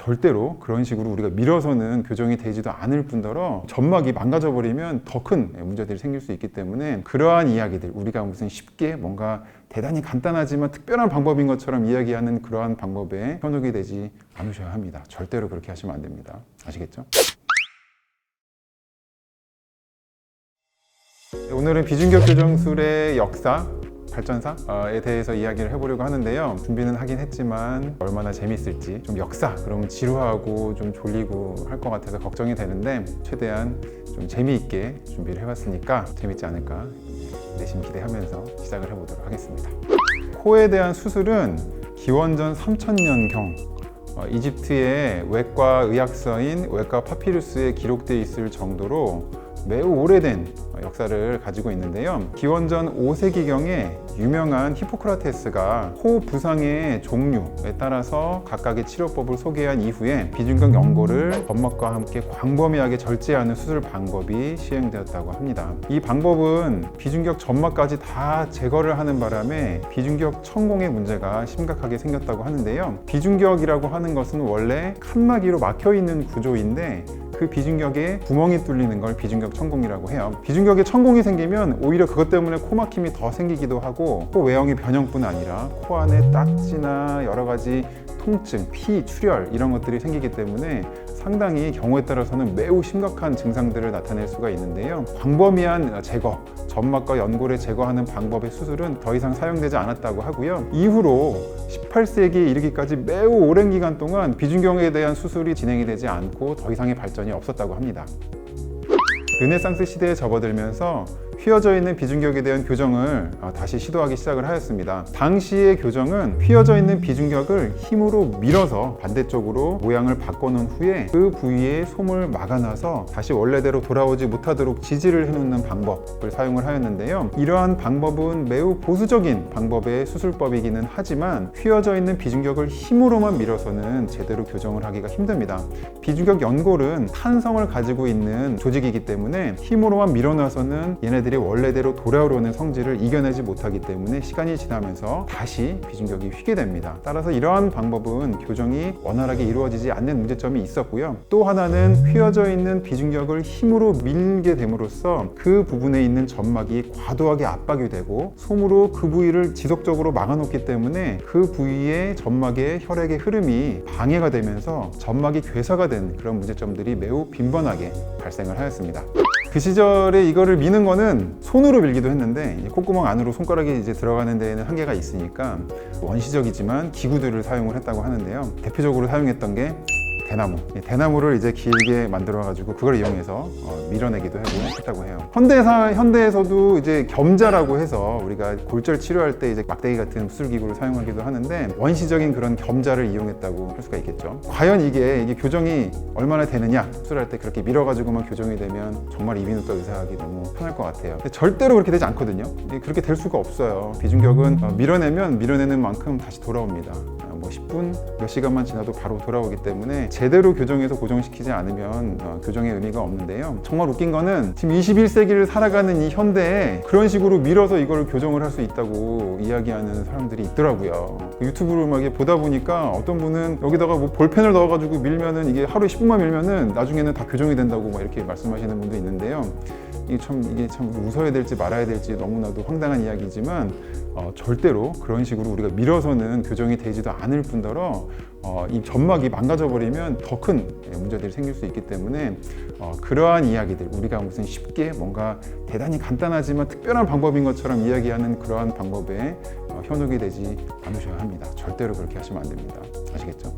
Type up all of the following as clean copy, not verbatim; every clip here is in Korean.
절대로 그런 식으로 우리가 밀어서는 교정이 되지도 않을 뿐더러 점막이 망가져 버리면 더 큰 문제들이 생길 수 있기 때문에 그러한 이야기들, 우리가 무슨 쉽게 뭔가 대단히 간단하지만 특별한 방법인 것처럼 이야기하는 그러한 방법에 현혹이 되지 않으셔야 합니다. 절대로 그렇게 하시면 안 됩니다. 아시겠죠? 오늘은 비중격 교정술의 역사, 발전사에 대해서 이야기를 해보려고 하는데요. 준비는 하긴 했지만 얼마나 재밌을지, 좀 역사, 그럼 지루하고 좀 졸리고 할 것 같아서 걱정이 되는데 최대한 좀 재미있게 준비를 해봤으니까 재밌지 않을까 내심 기대하면서 시작을 해보도록 하겠습니다. 코에 대한 수술은 기원전 3000년경 이집트의 외과 의학서인 외과 파피루스에 기록되어 있을 정도로 매우 오래된 역사를 가지고 있는데요. 기원전 5세기경에 유명한 히포크라테스가 코 부상의 종류에 따라서 각각의 치료법을 소개한 이후에 비중격 연골을 점막과 함께 광범위하게 절제하는 수술 방법이 시행되었다고 합니다. 이 방법은 비중격 점막까지 다 제거를 하는 바람에 비중격 천공의 문제가 심각하게 생겼다고 하는데요. 비중격이라고 하는 것은 원래 칸막이로 막혀있는 구조인데 그 비중격에 구멍이 뚫리는 걸 비중격 천공이라고 해요. 비중격에 천공이 생기면 오히려 그것 때문에 코 막힘이 더 생기기도 하고 코 외형의 변형뿐 아니라 코 안에 딱지나 여러 가지 통증, 피, 출혈 이런 것들이 생기기 때문에 상당히 경우에 따라서는 매우 심각한 증상들을 나타낼 수가 있는데요. 광범위한 제거, 점막과 연골을 제거하는 방법의 수술은 더 이상 사용되지 않았다고 하고요. 이후로 18세기에 이르기까지 매우 오랜 기간 동안 비중격에 대한 수술이 진행이 되지 않고 더 이상의 발전이 없었다고 합니다. 르네상스 시대에 접어들면서 휘어져 있는 비중격에 대한 교정을 다시 시도하기 시작을 하였습니다. 당시의 교정은 휘어져 있는 비중격을 힘으로 밀어서 반대쪽으로 모양을 바꿔놓은 후에 그 부위에 솜을 막아놔서 다시 원래대로 돌아오지 못하도록 지지를 해놓는 방법을 사용을 하였는데요. 이러한 방법은 매우 보수적인 방법의 수술법이기는 하지만 휘어져 있는 비중격을 힘으로만 밀어서는 제대로 교정을 하기가 힘듭니다. 비중격 연골은 탄성을 가지고 있는 조직이기 때문에 힘으로만 밀어놔서는 얘네들이 원래대로 돌아오려는 성질을 이겨내지 못하기 때문에 시간이 지나면서 다시 비중격이 휘게 됩니다. 따라서 이러한 방법은 교정이 원활하게 이루어지지 않는 문제점이 있었고요. 또 하나는 휘어져 있는 비중격을 힘으로 밀게 됨으로써 그 부분에 있는 점막이 과도하게 압박이 되고 솜으로 그 부위를 지속적으로 막아놓기 때문에 그 부위의 점막의 혈액의 흐름이 방해가 되면서 점막이 괴사가 된 그런 문제점들이 매우 빈번하게 발생을 하였습니다. 그 시절에 이거를 미는 거는 손으로 밀기도 했는데 콧구멍 안으로 손가락이 이제 들어가는 데에는 한계가 있으니까 원시적이지만 기구들을 사용을 했다고 하는데요. 대표적으로 사용했던 게 대나무를 이제 길게 만들어가지고 그걸 이용해서 밀어내기도 했다고 해요. 현대에서도 이제 겸자라고 해서 우리가 골절 치료할 때 이제 막대기 같은 수술기구를 사용하기도 하는데 원시적인 그런 겸자를 이용했다고 할 수가 있겠죠. 과연 이게 교정이 얼마나 되느냐? 수술할 때 그렇게 밀어가지고만 교정이 되면 정말 이비인후과 의사하기 너무 편할 것 같아요. 근데 절대로 그렇게 되지 않거든요. 그렇게 될 수가 없어요. 비중격은 밀어내면 밀어내는 만큼 다시 돌아옵니다. 10분, 몇 시간만 지나도 바로 돌아오기 때문에 제대로 교정해서 고정시키지 않으면 교정의 의미가 없는데요. 정말 웃긴 거는 지금 21세기를 살아가는 이 현대에 그런 식으로 밀어서 이걸 교정을 할 수 있다고 이야기하는 사람들이 있더라고요. 유튜브를 막 보다 보니까 어떤 분은 여기다가 뭐 볼펜을 넣어가지고 밀면은 이게 하루에 10분만 밀면은 나중에는 다 교정이 된다고 막 이렇게 말씀하시는 분도 있는데요. 이게 참 웃어야 될지 말아야 될지 너무나도 황당한 이야기지만 절대로 그런 식으로 우리가 밀어서는 교정이 되지도 않을 뿐더러 이 점막이 망가져 버리면 더 큰 문제들이 생길 수 있기 때문에 그러한 이야기들, 우리가 무슨 쉽게 뭔가 대단히 간단하지만 특별한 방법인 것처럼 이야기하는 그러한 방법에 현혹이 되지 않으셔야 합니다. 절대로 그렇게 하시면 안 됩니다. 아시겠죠?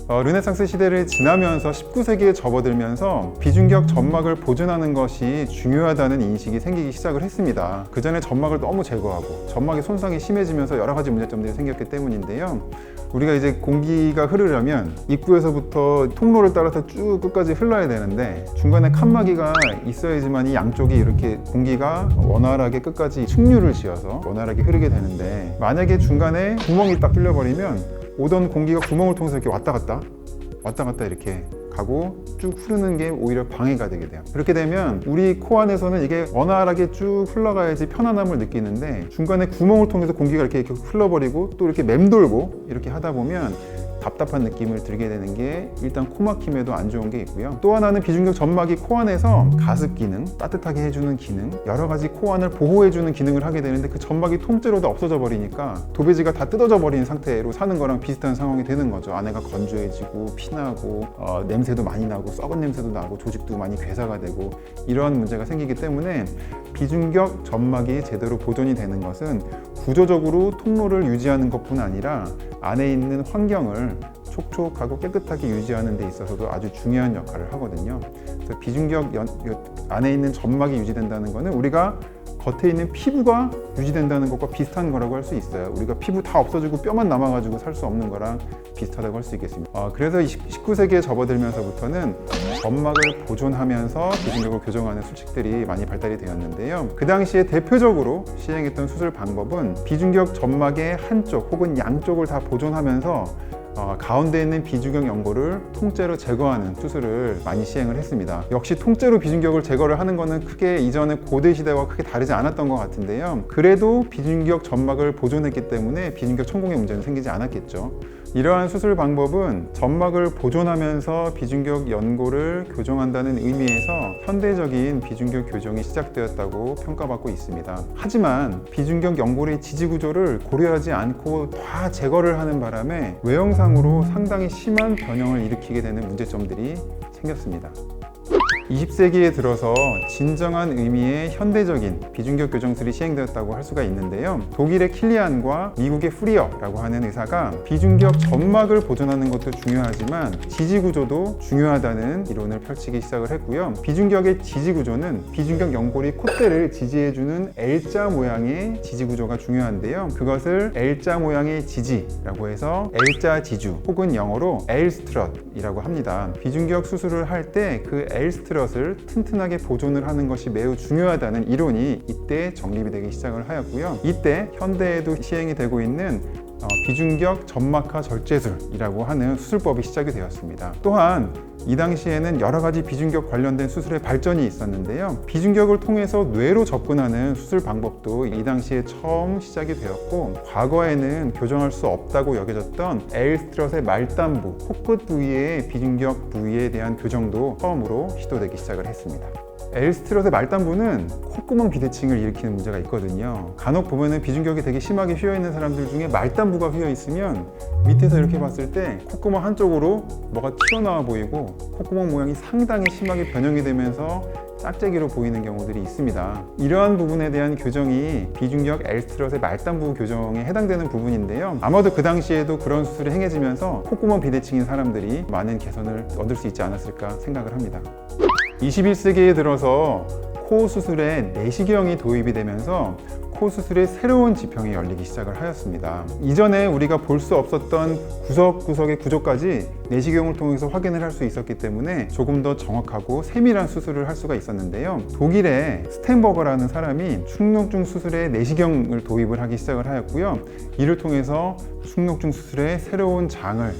르네상스 시대를 지나면서 19세기에 접어들면서 비중격 점막을 보존하는 것이 중요하다는 인식이 생기기 시작을 했습니다. 그 전에 점막을 너무 제거하고 점막의 손상이 심해지면서 여러 가지 문제점들이 생겼기 때문인데요. 우리가 이제 공기가 흐르려면 입구에서부터 통로를 따라서 쭉 끝까지 흘러야 되는데 중간에 칸막이가 있어야지만 이 양쪽이 이렇게 공기가 원활하게 끝까지 충류를 지어서 원활하게 흐르게 되는데 만약에 중간에 구멍이 딱 뚫려버리면 오던 공기가 구멍을 통해서 이렇게 왔다 갔다 이렇게 가고 쭉 흐르는 게 오히려 방해가 되게 돼요. 그렇게 되면 우리 코 안에서는 이게 원활하게 쭉 흘러가야지 편안함을 느끼는데 중간에 구멍을 통해서 공기가 이렇게 흘러버리고 또 이렇게 맴돌고 이렇게 하다 보면 답답한 느낌을 들게 되는 게 일단 코 막힘에도 안 좋은 게 있고요. 또 하나는 비중격 점막이 코 안에서 가습 기능, 따뜻하게 해주는 기능, 여러 가지 코 안을 보호해주는 기능을 하게 되는데 그 점막이 통째로 다 없어져 버리니까 도배지가 다 뜯어져 버린 상태로 사는 거랑 비슷한 상황이 되는 거죠. 안에가 건조해지고 피나고 냄새도 많이 나고 썩은 냄새도 나고 조직도 많이 괴사가 되고 이러한 문제가 생기기 때문에 비중격 점막이 제대로 보존이 되는 것은 구조적으로 통로를 유지하는 것뿐 아니라 안에 있는 환경을 촉촉하고 깨끗하게 유지하는 데 있어서도 아주 중요한 역할을 하거든요. 그래서 비중격 안에 있는 점막이 유지된다는 것은 우리가 겉에 있는 피부가 유지된다는 것과 비슷한 거라고 할 수 있어요. 우리가 피부 다 없어지고 뼈만 남아가지고 살 수 없는 거랑 비슷하다고 할 수 있겠습니다. 그래서 19세기에 접어들면서부터는 점막을 보존하면서 비중격을 교정하는 수칙들이 많이 발달이 되었는데요. 그 당시에 대표적으로 시행했던 수술 방법은 비중격 점막의 한쪽 혹은 양쪽을 다 보존하면서 가운데 있는 비중격 연골을 통째로 제거하는 수술을 많이 시행을 했습니다. 역시 통째로 비중격을 제거를 하는 것은 크게 이전의 고대 시대와 크게 다르지 않았던 것 같은데요. 그래도 비중격 점막을 보존했기 때문에 비중격 천공의 문제는 생기지 않았겠죠. 이러한 수술 방법은 점막을 보존하면서 비중격 연골을 교정한다는 의미에서 현대적인 비중격 교정이 시작되었다고 평가받고 있습니다. 하지만 비중격 연골의 지지 구조를 고려하지 않고 다 제거를 하는 바람에 외형상으로 상당히 심한 변형을 일으키게 되는 문제점들이 생겼습니다. 20세기에 들어서 진정한 의미의 현대적인 비중격 교정술이 시행되었다고 할 수가 있는데요. 독일의 킬리안과 미국의 후리어라고 하는 의사가 비중격 점막을 보존하는 것도 중요하지만 지지 구조도 중요하다는 이론을 펼치기 시작을 했고요. 비중격의 지지 구조는 비중격 연골이 콧대를 지지해주는 L자 모양의 지지 구조가 중요한데요. 그것을 L자 모양의 지지라고 해서 L자 지주 혹은 영어로 L-스트럿이라고 합니다. 비중격 수술을 할 때 그 L-스트럿을 튼튼하게 보존을 하는 것이 매우 중요하다는 이론이 이때 정립이 되기 시작을 하였고요. 이때 현대에도 시행이 되고 있는 비중격 점막하 절제술이라고 하는 수술법이 시작이 되었습니다. 또한 이 당시에는 여러 가지 비중격 관련된 수술의 발전이 있었는데요. 비중격을 통해서 뇌로 접근하는 수술 방법도 이 당시에 처음 시작이 되었고, 과거에는 교정할 수 없다고 여겨졌던 L-스트럿의 말단부, 코끝 부위의 비중격 부위에 대한 교정도 처음으로 시도되기 시작을 했습니다. L-스트럿의 말단부는 콧구멍 비대칭을 일으키는 문제가 있거든요. 간혹 보면은 비중격이 되게 심하게 휘어있는 사람들 중에 말단부가 휘어있으면 밑에서 이렇게 봤을 때 콧구멍 한쪽으로 뭐가 튀어나와 보이고 콧구멍 모양이 상당히 심하게 변형이 되면서 짝재기로 보이는 경우들이 있습니다. 이러한 부분에 대한 교정이 비중격 L-스트럿의 말단부 교정에 해당되는 부분인데요. 아마도 그 당시에도 그런 수술이 행해지면서 콧구멍 비대칭인 사람들이 많은 개선을 얻을 수 있지 않았을까 생각을 합니다. 21세기에 들어서 코 수술에 내시경이 도입이 되면서 코 수술의 새로운 지평이 열리기 시작을 하였습니다. 이전에 우리가 볼 수 없었던 구석구석의 구조까지 내시경을 통해서 확인을 할 수 있었기 때문에 조금 더 정확하고 세밀한 수술을 할 수가 있었는데요. 독일의 스텐버거라는 사람이 축농증 수술에 내시경을 도입을 하기 시작을 하였고요. 이를 통해서 축농증 수술의 새로운 장을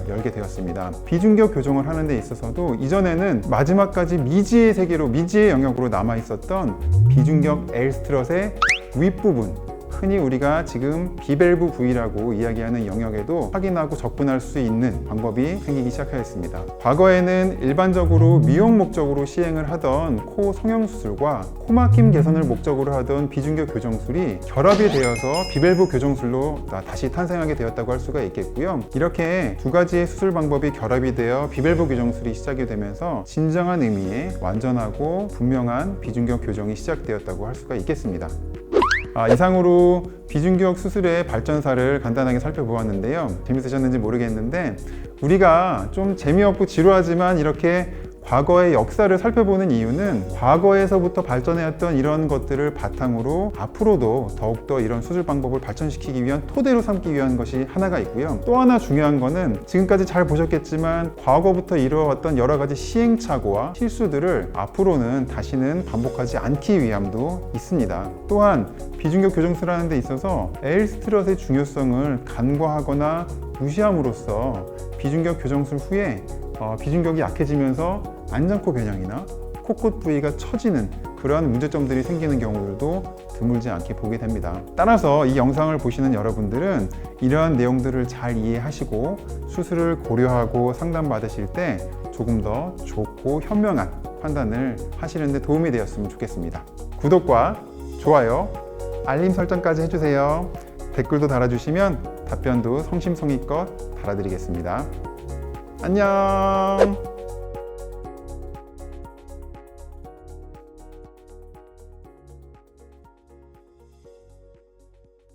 열게 되었습니다. 비중격 교정을 하는 데 있어서도 이전에는 마지막까지 미지의 세계로, 미지의 영역으로 남아 있었던 비중격 L-스트럿의 윗부분, 흔히 우리가 지금 비밸브 부위라고 이야기하는 영역에도 확인하고 접근할 수 있는 방법이 생기기 시작하였습니다. 과거에는 일반적으로 미용 목적으로 시행을 하던 코 성형수술과 코막힘 개선을 목적으로 하던 비중격 교정술이 결합이 되어서 비밸브 교정술로 다시 탄생하게 되었다고 할 수가 있겠고요. 이렇게 두 가지의 수술 방법이 결합이 되어 비밸브 교정술이 시작이 되면서 진정한 의미의 완전하고 분명한 비중격 교정이 시작되었다고 할 수가 있겠습니다. 이상으로 비중격 수술의 발전사를 간단하게 살펴보았는데요. 재밌으셨는지 모르겠는데 우리가 좀 재미없고 지루하지만 이렇게 과거의 역사를 살펴보는 이유는 과거에서부터 발전해왔던 이런 것들을 바탕으로 앞으로도 더욱더 이런 수술 방법을 발전시키기 위한 토대로 삼기 위한 것이 하나가 있고요. 또 하나 중요한 거는 지금까지 잘 보셨겠지만 과거부터 이루어왔던 여러 가지 시행착오와 실수들을 앞으로는 다시는 반복하지 않기 위함도 있습니다. 또한 비중격 교정술을 하는 데 있어서 L-스트럿의 중요성을 간과하거나 무시함으로써 비중격 교정술 후에 비중격이 약해지면서 안장코 변형이나 코끝 부위가 처지는 그러한 문제점들이 생기는 경우들도 드물지 않게 보게 됩니다. 따라서 이 영상을 보시는 여러분들은 이러한 내용들을 잘 이해하시고 수술을 고려하고 상담받으실 때 조금 더 좋고 현명한 판단을 하시는 데 도움이 되었으면 좋겠습니다. 구독과 좋아요, 알림 설정까지 해주세요. 댓글도 달아주시면 답변도 성심성의껏 달아드리겠습니다. 안녕.